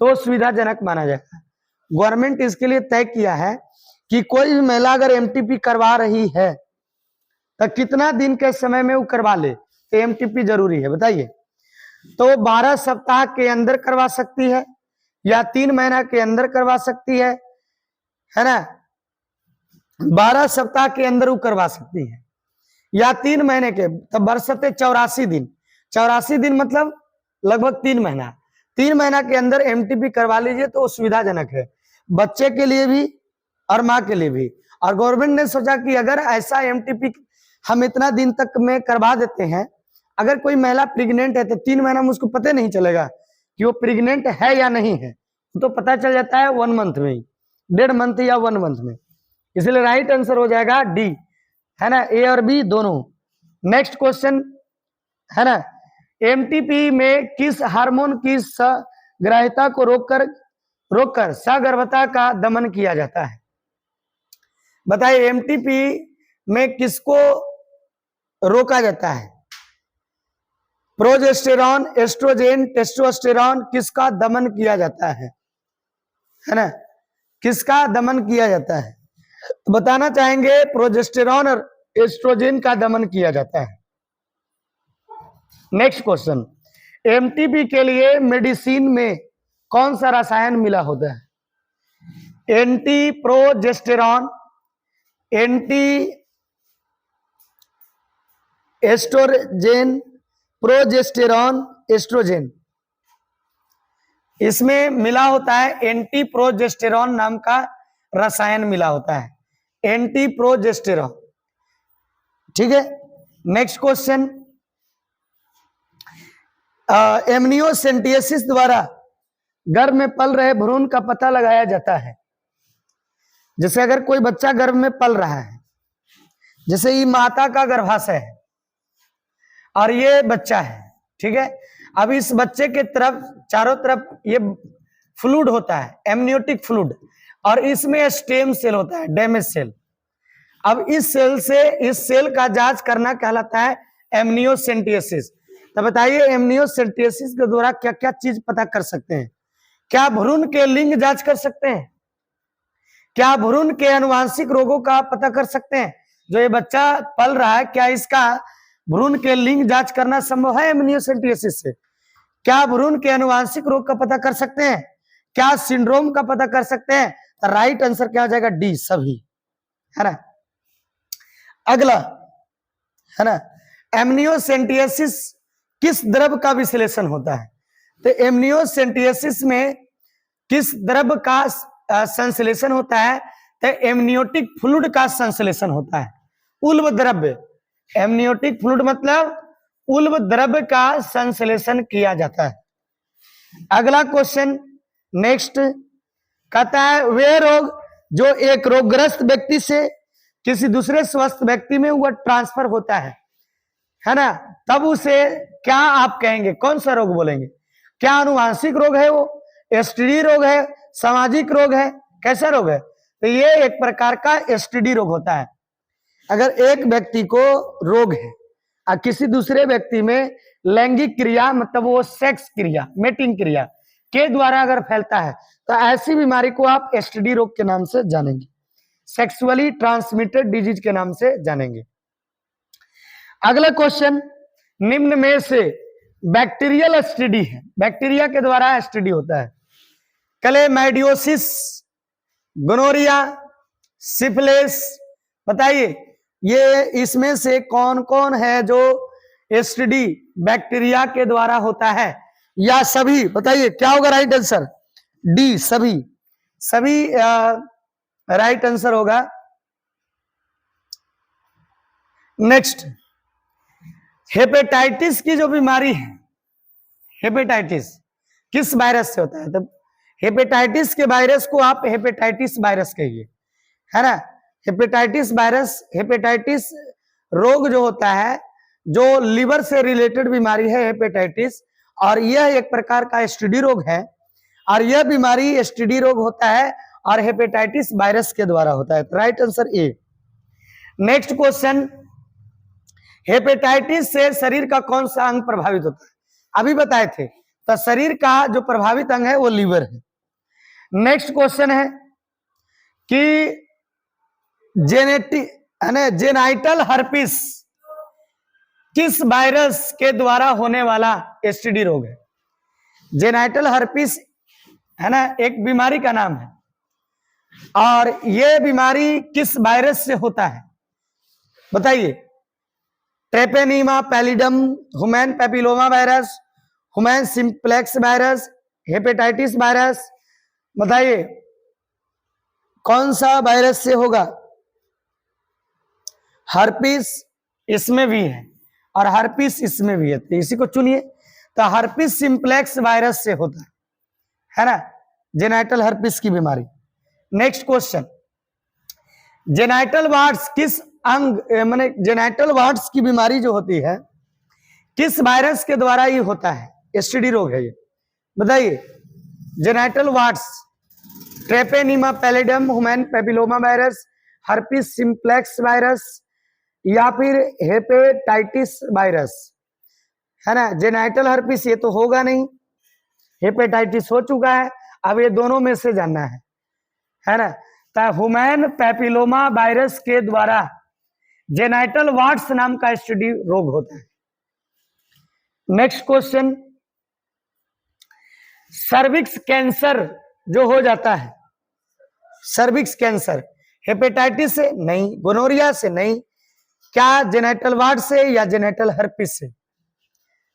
तो सुविधाजनक माना जाएगा? गवर्नमेंट इसके लिए तय किया है कि कोई भी महिला अगर एमटीपी करवा रही है तो कितना दिन के समय में वो करवा ले, तो एमटीपी जरूरी है बताइए? तो 12 सप्ताह के अंदर करवा सकती है या 3 महीना के अंदर करवा सकती है ना, 12 सप्ताह के अंदर वो करवा सकती है या 3 महीने के, तब बरसते 84 दिन, 84 दिन मतलब लगभग 3 महीना, 3 महीना के अंदर एमटीपी करवा लीजिए तो सुविधाजनक है बच्चे के लिए भी और माँ के लिए भी। और गवर्नमेंट ने सोचा कि अगर ऐसा एमटीपी हम इतना दिन तक में करवा देते हैं, अगर कोई महिला प्रेग्नेंट है तो 3 महीना में उसको पता नहीं चलेगा कि वो प्रेग्नेंट है या नहीं है, तो पता चल जाता है 1 मंथ में ही, 1.5 मंथ या 1 मंथ में, इसलिए राइट आंसर हो जाएगा डी, है ना, ए और बी दोनों। नेक्स्ट क्वेश्चन है ना, एमटीपी में किस हार्मोन की ग्राह्यता को रोककर सगर्भता का दमन किया जाता है। बताइए एमटीपी में किसको रोका जाता है? प्रोजेस्टेरॉन, एस्ट्रोजेन, टेस्टोस्टेरॉन, किसका दमन किया जाता है ना? किसका दमन किया जाता है? तो बताना चाहेंगे प्रोजेस्टेरॉन और एस्ट्रोजेन का दमन किया जाता है। नेक्स्ट क्वेश्चन, एमटीपी के लिए मेडिसिन में कौन सा रसायन मिला होता है? Anti progesterone, anti estrogen, progesterone, estrogen, इसमें मिला होता है एंटी प्रोजेस्टेरॉन नाम का रसायन मिला होता है, एंटी प्रोजेस्टेरॉन। ठीक है, नेक्स्ट क्वेश्चन, एमनियोसेंटियोसिस द्वारा गर्भ में पल रहे भ्रूण का पता लगाया जाता है। जैसे अगर कोई बच्चा गर्भ में पल रहा है, जैसे ये माता का गर्भाशय है और ये बच्चा है, ठीक है। अब इस बच्चे के तरफ चारों तरफ ये फ्लूइड होता है, एमनियोटिक फ्लूइड, और इसमें स्टेम सेल होता है, डैमेज सेल। अब इस सेल का जांच करना कहलाता है एमनियोसेंटियोसिस। तो बताइए एमनियोसेंटियोसिस के द्वारा क्या क्या चीज पता कर सकते हैं? क्या भ्रूण के लिंग जांच कर सकते हैं? क्या भ्रूण के आनुवांशिक रोगों का पता कर सकते हैं? जो ये बच्चा पल रहा है, क्या इसका भ्रूण के लिंग जांच करना संभव है एमनियोसेंटियोसिस से? क्या भ्रूण के आनुवांशिक रोग का पता कर सकते हैं? क्या सिंड्रोम का पता कर सकते हैं? तो राइट आंसर क्या हो जाएगा? डी, सभी, है ना। अगला है ना, एमनियोसेंटियोसिस किस द्रव का विश्लेषण होता है? तो एमनियोसेंटियोसिस में किस द्रव का संश्लेषण होता है? तो एमनियोटिक फ्लूइड का संश्लेषण होता है, उल्ब द्रव्य। एमनियोटिक फ्लूइड मतलब उल्ब द्रव्य का संश्लेषण किया जाता है। अगला क्वेश्चन नेक्स्ट कहता है, वे रोग जो एक रोगग्रस्त व्यक्ति से किसी दूसरे स्वस्थ व्यक्ति में वह ट्रांसफर होता है ना, तब उसे क्या आप कहेंगे? कौन सा रोग बोलेंगे? क्या आनुवांशिक रोग है, वो एसटीडी रोग है, सामाजिक रोग है, कैसा रोग है? तो ये एक प्रकार का एसटीडी रोग होता है। अगर एक व्यक्ति को रोग है और किसी दूसरे व्यक्ति में लैंगिक क्रिया मतलब वो सेक्स क्रिया, मेटिंग क्रिया के द्वारा अगर फैलता है, तो ऐसी बीमारी को आप एसटीडी रोग के नाम से जानेंगे, सेक्सुअली ट्रांसमिटेड डिजीज के नाम से जानेंगे। अगला क्वेश्चन, निम्न में से बैक्टीरियल एसटीडी है, बैक्टीरिया के द्वारा एसटीडी होता है। क्लेमाइडियोसिस, गोनोरिया, सिफिलिस, बताइए ये इसमें से कौन कौन है जो एसटीडी बैक्टीरिया के द्वारा होता है, या सभी? बताइए क्या होगा राइट आंसर? डी, सभी, सभी राइट आंसर होगा। नेक्स्ट, हेपेटाइटिस की जो बीमारी है, हेपेटाइटिस किस वायरस से होता है? तो हेपेटाइटिस के वायरस को आप हेपेटाइटिस वायरस कहिए, है ना। हेपेटाइटिस वायरस, हेपेटाइटिस रोग जो होता है, जो लिवर से रिलेटेड बीमारी है हेपेटाइटिस, और यह एक प्रकार का एसटीडी रोग है, और यह बीमारी एसटीडी रोग होता है और हेपेटाइटिस वायरस के द्वारा होता है। Right answer A. Next question, hepatitis से शरीर का कौन सा अंग प्रभावित होता है? अभी बताए थे, तो शरीर का जो प्रभावित अंग है वो लीवर है। नेक्स्ट क्वेश्चन है कि जेनाइटल हर्पिस किस वायरस के द्वारा होने वाला एसटीडी रोग है? जेनाइटल हर्पिस है ना, एक बीमारी का नाम है, और यह बीमारी किस वायरस से होता है? बताइए। Treponema pallidum, human papilloma virus, human simplex virus, hepatitis virus, बताइए कौन सा वायरस से होगा? हर्पिस इसमें भी है और हर्पिस इसमें भी है, तो इसी को चुनिए। तो हर्पिस सिंप्लेक्स वायरस से होता है ना, जेनाइटल हर्पिस की बीमारी। नेक्स्ट क्वेश्चन, जेनाइटल वार्ड्स किस अंग माने जेनाइटल वार्ड्स की बीमारी जो होती है किस वायरस के द्वारा ये होता है? एसटीडी रोग है ये, बताइए। Genital warts, treponema pallidum, human papilloma virus, herpes simplex virus या फिर हेपेटाइटिस वायरस, है ना। जेनाइटल हर्पिस ये तो होगा नहीं, हेपेटाइटिस हो चुका है, अब ये दोनों में से जानना है ना। तो ह्यूमन पेपिलोमा वायरस के द्वारा जेनाइटल वार्ड्स नाम का एसटीडी रोग होता है। नेक्स्ट क्वेश्चन, सर्विक्स कैंसर जो हो जाता है, सर्विक्स कैंसर हेपेटाइटिस से नहीं, गोनोरिया से नहीं, क्या जेनाइटल वार्ड से या जेनाइटल हर्पिस से?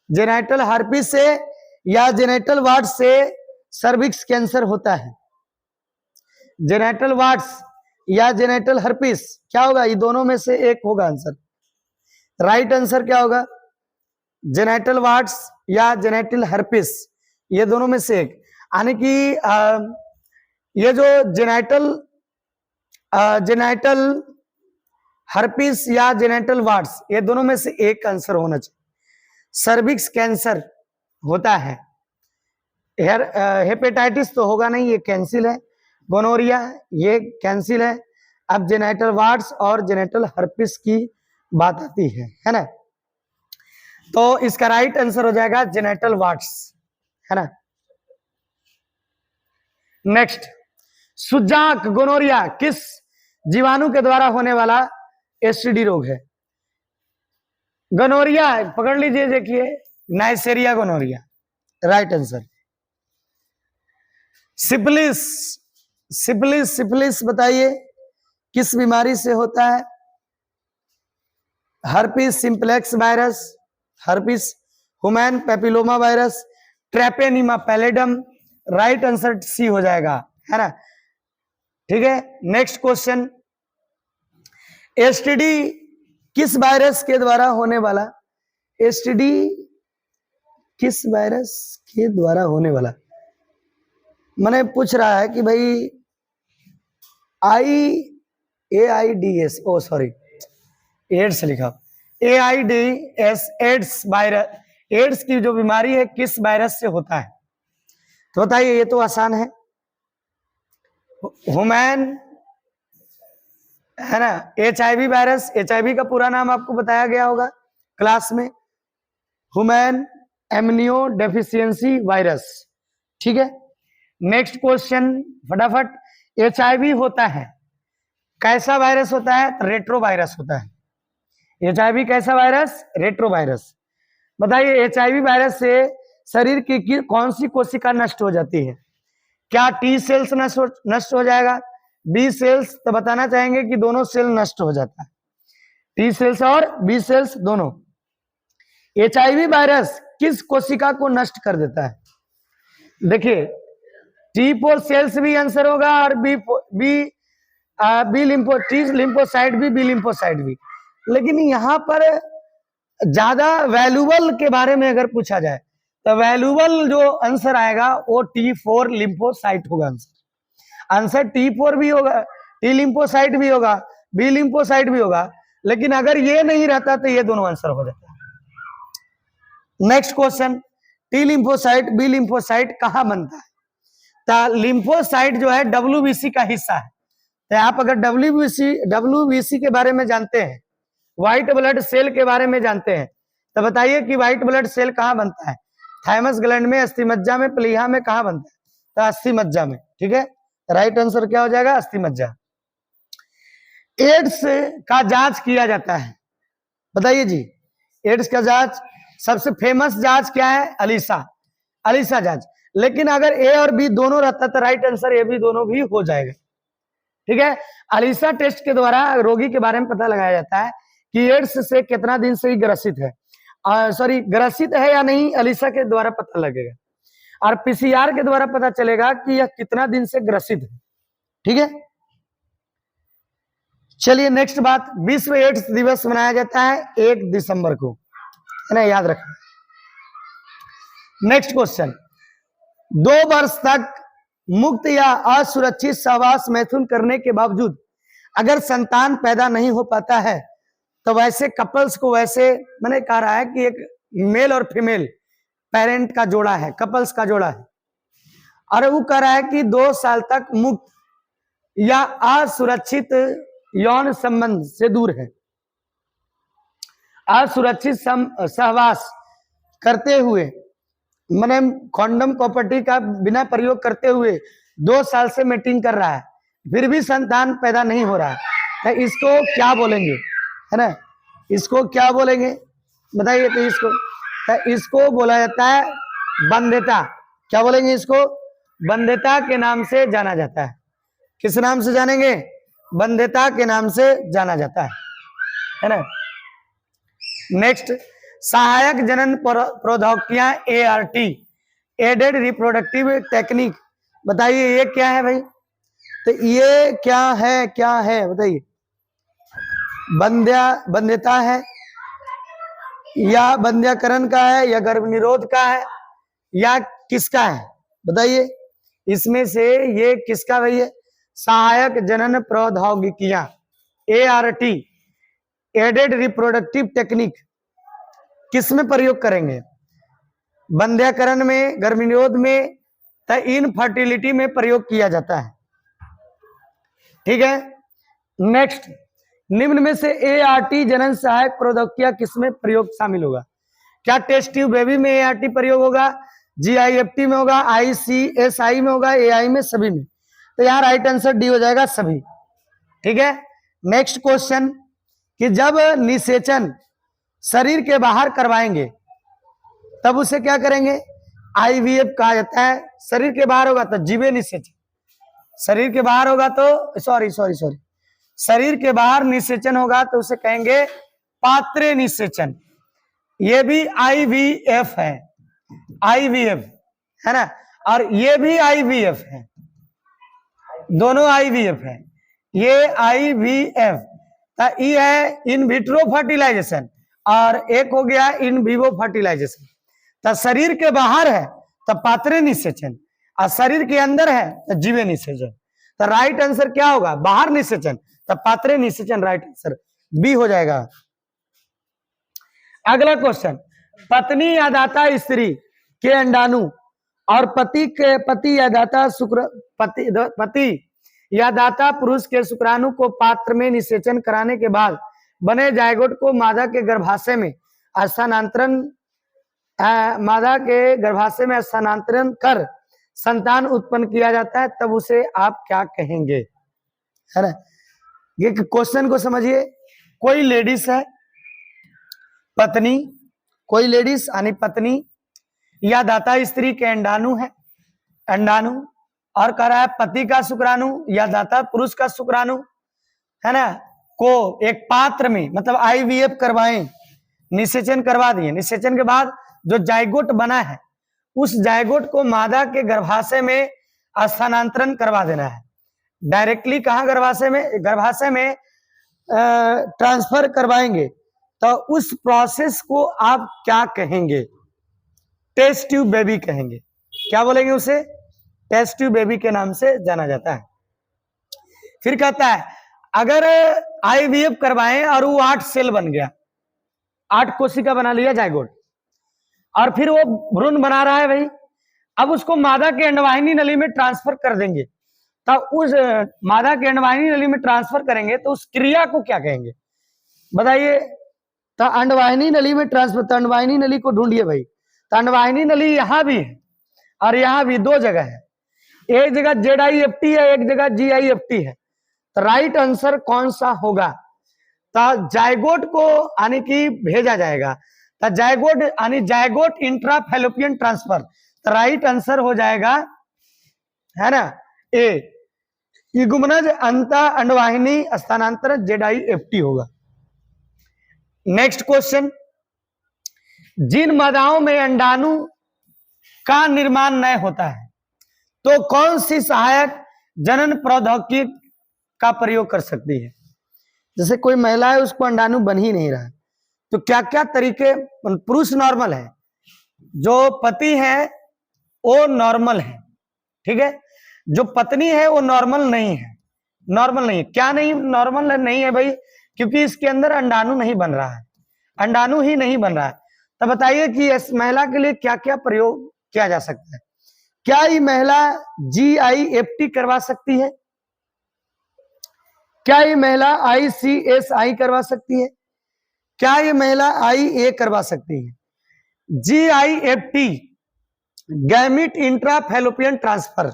जेनाइटल हर्पिस से या जेनाइटल वार्ड से सर्विक्स कैंसर होता है। जेनाइटल वार्ड्स या जेनाइटल हर्पिस, क्या होगा? ये दोनों में से एक होगा आंसर। राइट आंसर क्या होगा? जेनाइटल वार्ड्स या जेनाइटल हर्पिस, ये दोनों में से एक। यानी कि ये जो जेनाइटल हर्पिस या जेनाइटल वार्ड्स, ये दोनों में से एक आंसर होना चाहिए। सर्विक्स कैंसर होता है, हेपेटाइटिस तो होगा नहीं, ये कैंसिल है। गोनोरिया ये कैंसिल है। अब जेनाइटल वार्ड्स और जेनाइटल हर्पिस की बात आती है ना। तो इसका राइट आंसर हो जाएगा जेनाइटल वार्ड्स, है ना। नेक्स्ट, सुजाक गोनोरिया किस जीवाणु के द्वारा होने वाला एसटीडी रोग है? गोनोरिया पकड़ लीजिए, देखिए Neisseria gonorrhoea, right answer. Syphilis, syphilis, syphilis बताइए किस बीमारी से होता है? Herpes simplex virus, herpes, human papilloma virus, treponema pallidum, right answer C हो जाएगा, है ना। ठीक है, नेक्स्ट क्वेश्चन, एसटीडी किस वायरस के द्वारा होने वाला? एसटीडी किस वायरस के द्वारा होने वाला? मैंने पूछ रहा है कि भाई AIDS, ओ सॉरी एड्स लिखा, AIDS, एड्स वायरस, एड्स की जो बीमारी है किस वायरस से होता है? तो बताइए, ये तो आसान है, ह्यूमन, है ना। HIV वायरस, HIV का पूरा नाम आपको बताया गया होगा क्लास में, ह्यूमन इम्यूनो डेफिशिएंसी वायरस। ठीक है, नेक्स्ट क्वेश्चन फटाफट, HIV होता है कैसा वायरस होता है? रेट्रो वायरस होता है। HIV कैसा वायरस? Retro virus. बताइए, HIV वायरस से शरीर की कौन सी कोशिका नष्ट हो जाती है? क्या T सेल्स नष्ट हो जाएगा, B सेल्स? तो बताना चाहेंगे कि दोनों सेल नष्ट हो जाता है, T सेल्स और B सेल्स दोनों। HIV वायरस किस कोशिका को नष्ट कर देता है? देखिए, T4 सेल्स भी आंसर होगा और T लिम्फोसाइट भी, B लिम्फोसाइट भी। लेकिन यहाँ पर ज्यादा वैल्यूबल के बारे में अगर पूछा जाए तो वैल्यूबल जो आंसर आएगा वो T4 लिम्फोसाइट होगा। आंसर T4 भी होगा, T लिम्फोसाइट भी होगा, B लिम्फोसाइट भी होगा, लेकिन अगर ये नहीं रहता तो ये दोनों आंसर हो जाता है। Next question, T lymphocyte, B lymphocyte कहाँ बनता है? तो लिम्फोसाइट जो है WBC का हिस्सा है। तो आप अगर WBC के बारे में जानते हैं, व्हाइट ब्लड सेल के बारे में जानते हैं, तो बताइए कि व्हाइट ब्लड सेल कहाँ बनता है? थाइमस ग्लैंड में, अस्थिमज्जा में, प्लीहा में, कहाँ बनता है? तो अस्थिमज्जा में। ठीक है, राइट आंसर क्या हो जाएगा? अस्थिमज्जा। एड्स का जांच किया जाता है, बताइए जी, एड्स का जांच सबसे फेमस जांच क्या है? अलीसा जांच। लेकिन अगर A और B दोनों रहता तो राइट आंसर A, B दोनों भी हो जाएगा। ठीक है, अलीसा टेस्ट के द्वारा रोगी के बारे में पता लगाया जाता है कि एड्स से कितना दिन से ही ग्रसित है, ग्रसित है या नहीं, अलीसा के द्वारा पता लगेगा। और PCR के द्वारा पता चलेगा कि यह कितना दिन से ग्रसित है। ठीक है, चलिए नेक्स्ट बात, विश्व एड्स दिवस मनाया जाता है 1 दिसंबर को, है ना, याद रखना। नेक्स्ट क्वेश्चन, 2 वर्ष तक मुक्त या असुरक्षित सहवास मैथुन करने के बावजूद अगर संतान पैदा नहीं हो पाता है तो वैसे कपल्स को, वैसे मैंने कह रहा है कि एक मेल और फीमेल पेरेंट का जोड़ा है, कपल्स का जोड़ा है, और वो कह रहा है कि 2 साल तक मुक्त या असुरक्षित यौन संबंध से दूर है, असुरक्षित सहवास करते हुए मैंने कॉन्डम प्रॉपर्टी का बिना प्रयोग करते हुए 2 साल से मीटिंग कर रहा है, फिर भी संतान पैदा नहीं हो रहा है, तो इसको क्या बोलेंगे, है ना, इसको क्या बोलेंगे बताइए। तो इसको बोला जाता है वंध्यता। क्या बोलेंगे इसको? वंध्यता के नाम से जाना जाता है। किस नाम से जानेंगे? वंध्यता के नाम से जाना जाता है ना। नेक्स्ट, सहायक जनन प्रौद्योगिकियां ART, एडेड रिप्रोडक्टिव टेक्निक, बताइए ये क्या है भाई? तो ये क्या है बताइए? वंध्यता है या वंध्याकरण का है या गर्भ निरोध का है या किसका है बताइए? इसमें से ये किसका भाई है? सहायक जनन प्रौद्योगिकियां ART, एडेड रिप्रोडक्टिव टेक्निक, किस में प्रयोग करेंगे? वंध्याकरण में, गर्भ निरोध में, तो इनफर्टिलिटी में प्रयोग किया जाता है। ठीक है। नेक्स्ट, निम्न में से ART जनन सहायक प्रौद्योगिकियां किसमें प्रयोग शामिल होगा? क्या टेस्ट ट्यूब बेबी में ART प्रयोग होगा, GIFT में होगा, ICSI में होगा, AI में, सभी में? तो यहाँ राइट आंसर डी हो जाएगा, सभी। ठीक है। नेक्स्ट क्वेश्चन, कि जब निषेचन शरीर के बाहर करवाएंगे तब उसे क्या करेंगे? IVF कहा जाता है। शरीर के बाहर होगा तो जीवे निषेचन, शरीर के बाहर होगा तो सॉरी शरीर के बाहर निषेचन होगा तो उसे कहेंगे पात्रे निषेचन। ये भी IVF है, IVF है ना, और ये भी IVF है, दोनों IVF है। ये IVF ये है इन विट्रो फर्टिलाइजेशन और एक हो गया इन विवो फर्टिलाइजेशन। तो शरीर के बाहर है तो पात्रे निषेचन और शरीर के अंदर है तो जीवे निषेचन। तो राइट आंसर क्या होगा? बाहर निषेचन, तो पात्रे निषेचन राइट आंसर बी हो जाएगा। अगला क्वेश्चन, पत्नी या दाता स्त्री के अंडाणु और पति या दाता पुरुष के शुक्राणु को पात्र में निषेचन कराने के बाद बने जायगोट को मादा के गर्भाशय में स्थानांतरण कर संतान उत्पन्न किया जाता है, तब उसे आप क्या कहेंगे? है ना, ये क्वेश्चन को समझिए। कोई लेडीज है पत्नी, कोई लेडीज यानी पत्नी या दाता स्त्री के अंडाणु है, अंडाणु, और कह रहा है पति का शुक्राणु या दाता पुरुष का शुक्राणु, है ना, को एक पात्र में मतलब IVF करवाएं, निषेचन करवा दिए। निषेचन के बाद जो जायगोट बना है उस जायगोट को मादा के गर्भाशय में स्थानांतरण करवा देना है। डायरेक्टली कहां? गर्भाशय में ट्रांसफर करवाएंगे, तो उस प्रोसेस को आप क्या कहेंगे? टेस्ट ट्यूब बेबी कहेंगे। क्या बोलेंगे उसे? टेस्ट ट्यूब बेबी के नाम से जाना जाता है। फिर कहता है अगर IVF करवाएं और वो 8 सेल बन गया, 8 कोशिका बना लिया जायगोट, और फिर वो भ्रूण बना रहा है भाई, अब उसको मादा के अंडवाहिनी नली में ट्रांसफर कर देंगे, तो उस मादा के अंडवाहिनी नली में ट्रांसफर करेंगे तो उस क्रिया को क्या कहेंगे बताइए? तो अंडवाहिनी नली में ट्रांसफर, तो अंडवाहिनी नली को ढूंढिए भाई। तो अंडवाहिनी नली यहाँ भी है और यहाँ भी, 2 जगह है, एक जगह ZIFT है, एक जगह GIFT है। तो राइट आंसर कौन सा होगा? तो जायगोट को यानी कि भेजा जाएगा, तो जायगोट यानी जायगोट इंट्राफैलोपियन ट्रांसफर, तो राइट आंसर हो जाएगा, है ना, ए, युग्मनज अंत अंडवाहिनी स्थानांतरण ZIFT होगा। नेक्स्ट क्वेश्चन, जिन मादाओं में अंडाणु का निर्माण नहीं होता है तो कौन सी सहायक जनन प्रौद्योगिकी का प्रयोग कर सकती है? जैसे कोई महिला है उसको अंडाणु बन ही नहीं रहा, तो क्या क्या तरीके? पुरुष नॉर्मल है, जो पति है वो नॉर्मल है, ठीक है, जो पत्नी है वो नॉर्मल नहीं है। नॉर्मल नहीं है, क्या नहीं नॉर्मल नहीं है भाई? क्योंकि इसके अंदर अंडाणु नहीं बन रहा है, अंडाणु ही नहीं बन रहा है। तो बताइए कि इस महिला के लिए क्या क्या प्रयोग किया जा सकता है? क्या ये महिला GIFT करवा सकती है? क्या ये महिला ICSI करवा सकती है? क्या ये महिला IA करवा सकती है? GIFT gamete intra fallopian transfer.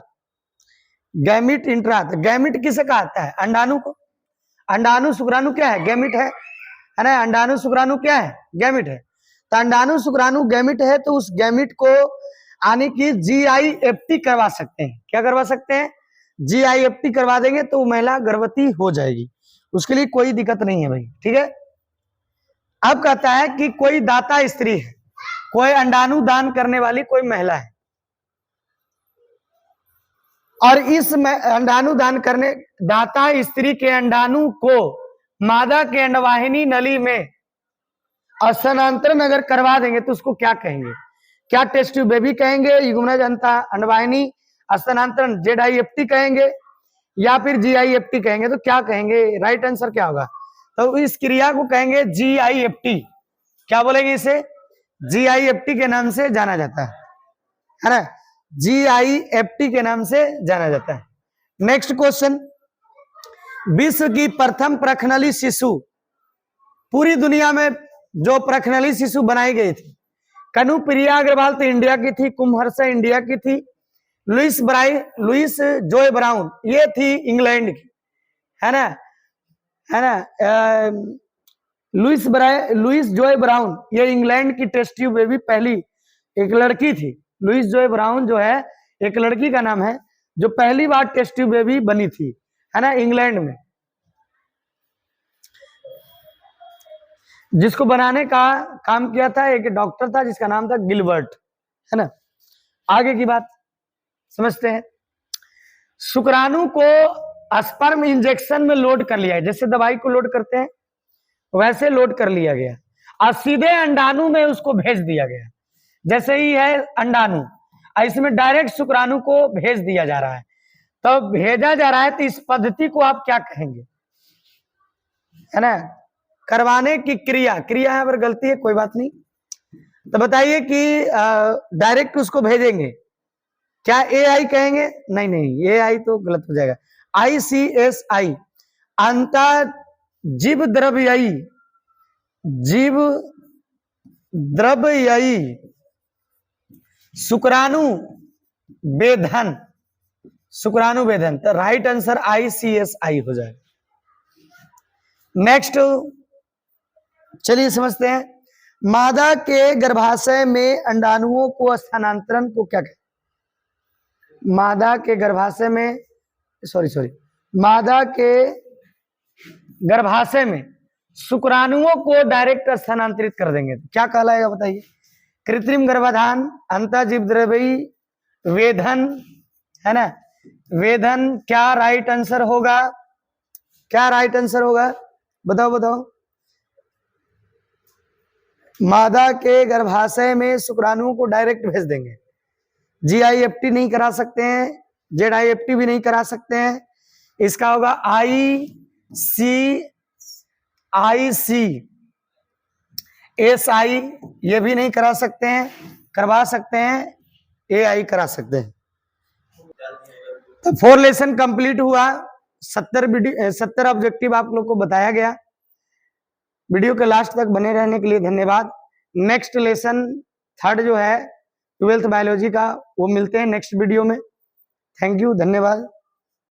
Gamete intra, gamete किसे कहता है? अंडाणु को। अंडाणु शुक्राणु क्या है? गैमिट है ना। अंडाणु शुक्राणु क्या है? गैमिट है। तो अंडाणु शुक्राणु गैमिट है, तो उस गैमिट को आने की GIFT करवा सकते हैं। क्या करवा सकते हैं? GIFT करवा देंगे तो महिला गर्भवती हो जाएगी, उसके लिए कोई दिक्कत नहीं है भाई, ठीक है। अब कहता है कि कोई दाता स्त्री है, कोई अंडाणु दान करने वाली कोई महिला है, और इस अंडाणु दान करने दाता स्त्री के अंडाणु को मादा के अंडवाहिनी नली में स्थानांतरण अगर करवा देंगे तो उसको क्या कहेंगे? क्या टेस्ट ट्यूब बेबी कहेंगे, युग्मनज अंडवाहिनी स्थानांतरण ZIFT कहेंगे, या फिर GIFT कहेंगे? तो क्या कहेंगे? राइट आंसर क्या होगा? तो इस क्रिया को कहेंगे GIFT। क्या बोलेंगे इसे? GIFT के नाम से जाना जाता है ना। GIFT के नाम से जाना जाता है। नेक्स्ट क्वेश्चन, विश्व की प्रथम प्रखनली शिशु, पूरी दुनिया में जो प्रखनली शिशु बनाई गई थी, कनुप्रिया अग्रवाल तो इंडिया की थी, कुमहर्षा इंडिया की थी, लुइस जोय ब्राउन ये थी इंग्लैंड की, है ना, है ना। लुइस जोय ब्राउन ये इंग्लैंड की टेस्ट ट्यूब बेबी पहली एक लड़की थी। लुइस जोय ब्राउन जो है एक लड़की का नाम है, जो पहली बार टेस्ट ट्यूब बेबी बनी थी, है ना, इंग्लैंड में। जिसको बनाने का काम किया था एक डॉक्टर था जिसका नाम था गिलबर्ट, है ना। आगे की बात समझते हैं। शुक्राणु को स्पर्म इंजेक्शन में लोड कर लिया है, जैसे दवाई को लोड करते हैं वैसे लोड कर लिया गया, और सीधे अंडाणु में उसको भेज दिया गया। जैसे ही है अंडाणु, इसमें डायरेक्ट शुक्राणु को भेज दिया जा रहा है, तो भेजा जा रहा है, तो इस पद्धति को आप क्या कहेंगे, है ना। करवाने की क्रिया, क्रिया यहाँ पर गलती है, कोई बात नहीं। तो बताइए कि डायरेक्ट उसको भेजेंगे, क्या AI कहेंगे? नहीं नहीं, AI तो गलत हो जाएगा। ICSI अंता जीव द्रव्ययी, जीव द्रव्ययी शुक्राणु वेधन, शुक्राणु वेधन। तो राइट आंसर ICSI हो जाएगा। नेक्स्ट चलिए समझते हैं, मादा के गर्भाशय में अंडाणुओं को स्थानांतरण को क्या कहते हैं? मादा के गर्भाशय में मादा के गर्भाशय में शुक्राणुओं को डायरेक्ट स्थानांतरित कर देंगे, क्या कहलाएगा बताइए? कृत्रिम गर्भाधान, अंतःजीवद्रव्यी वेधन, है ना, वेधन। क्या राइट आंसर होगा? क्या राइट आंसर होगा? बताओ बताओ। मादा के गर्भाशय में शुक्राणुओं को डायरेक्ट भेज देंगे, GIFT नहीं करा सकते हैं, ZIFT भी नहीं करा सकते हैं, इसका होगा ICSI, ये भी नहीं करा सकते हैं, करवा सकते हैं AI करा सकते हैं। तो 4 लेसन कंप्लीट हुआ, 70 ऑब्जेक्टिव आप लोग को बताया गया। वीडियो के लास्ट तक बने रहने के लिए धन्यवाद। नेक्स्ट लेसन 3rd जो है 12th बायोलॉजी का, वो मिलते हैं नेक्स्ट वीडियो में। थैंक यू, धन्यवाद।